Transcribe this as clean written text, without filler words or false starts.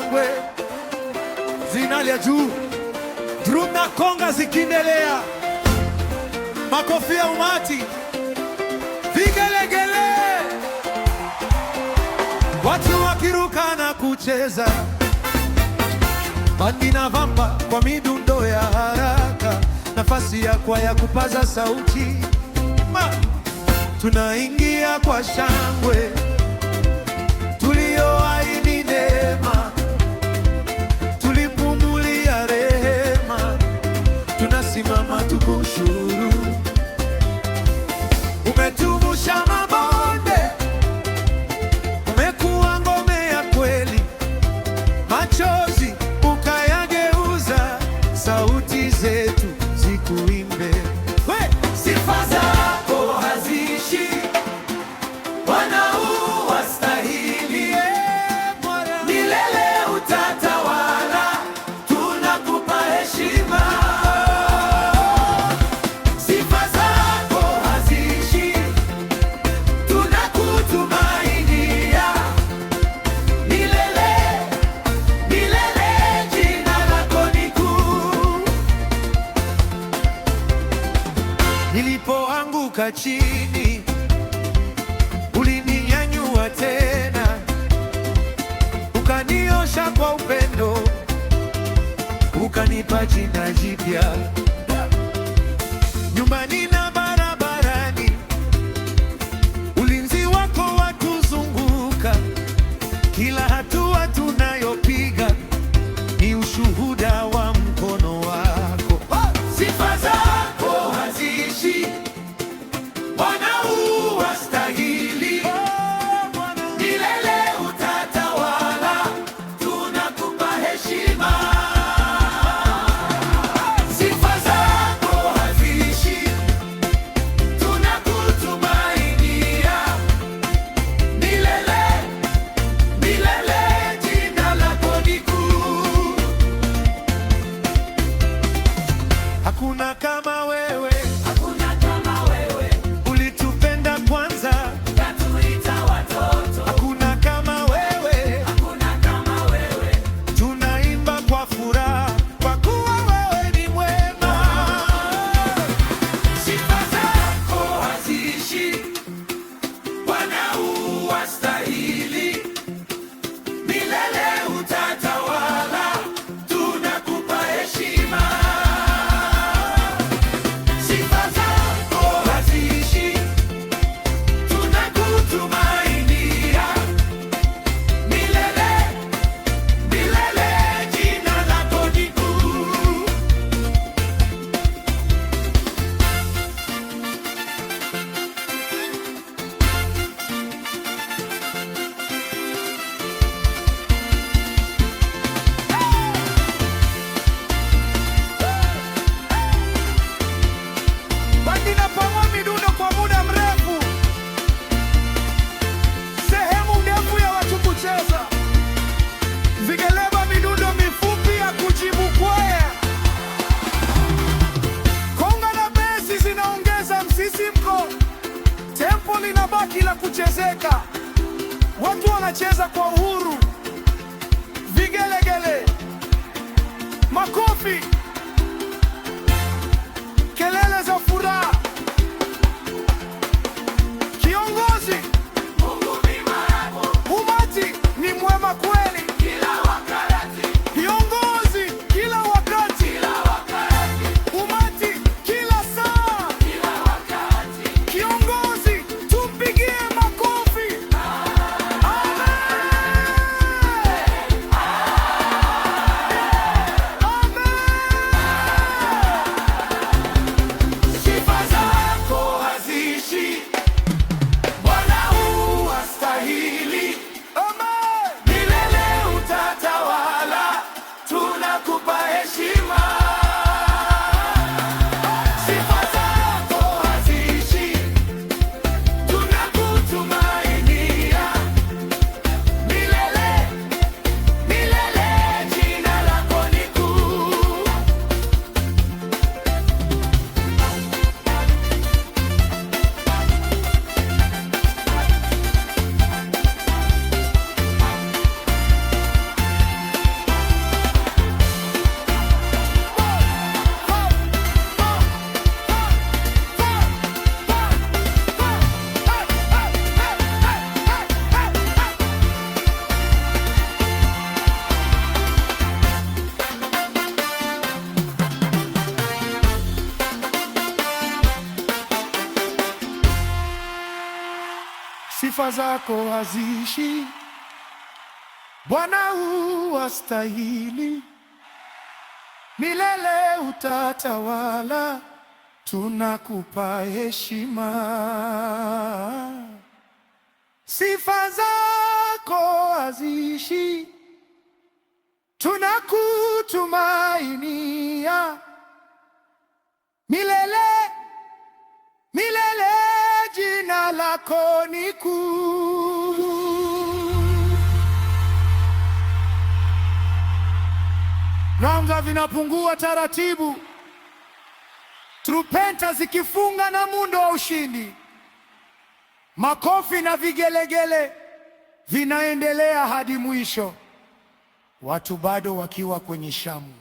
shangwe zinalia juu, drum na konga zikiendelea, makofi ya umati, vigelegele, watu wakiruka na kucheza, bandi na vamba kwa midundo ya haraka, nafasi ya kwaya kupaza sauti, tunaingia kwa shangwe, tulioahidi neema, tulipumulia rehema, tunasimama tukushukuru. Umetuvusha mabonde, umekuwa ngome ya kweli, machozi ukayageuza, sauti zetu zikuimbe. Sifa zako haziishi, Bwana wastahili, milele utatawala, tunakupa heshima. Sifa zako haziishi, tunakutumainia, milele, milele, jina lako ni kuu. Nilipoanguka chini, ulininyanyua tena, ukaniosha kwa upendo, ukanipa jina jipya. Nyumbani na barabarani, ulinzi wako watuzunguka, kila hatua tunayopiga ni ushuhuda wa mkono wako. Sifa zako haziishi, Bwana wastahili, milele utatawala, tunakupa heshima. Sifa zako haziishi, tunakutumainia, milele, milele, jina lako ni kuu. Hakuna kama wewe, hakuna kama wewe, ulitupenda kwanza, ukatuita watoto. Hakuna kama wewe, hakuna kama wewe, tunaimba kwa furaha, kwa kuwa wewe ni mwema. Sifa zako haziishi, Bwana wastahili, milele utatawala, tunakupa heshima. Sifa zako haziishi, tunakutumainia, milele, milele, jina lako ni kuu. Bandi na pamua midundo kwa muda mrefu, sehemu ndefu ya watu kucheza, vigeleba midundo mifupi ya kujibu kwaya, konga na besi zinaongeza msisimko, tempo linabaki la kuchezeka, watu wanacheza kwa uhuru, vigelegele, makofi, kelele za furaha. Kiongozi, umati ni mwema kweli, kiongozi kila wakati, umati kila saa, kiongozi tumpigie makofi. Amen. Amen. sifa zako haziishi. Bwana wastahili, milele utatawala, tunakupa heshima. Sifa zako haziishi, tunakutumainia milele, milele, jina lako ni kuu. Nanga vinapungua taratibu, trupenta zikifunga na mundo wa ushindi, makofi na vigelegele vinaendelea hadi mwisho, watu bado wakiwa kwenye shamu.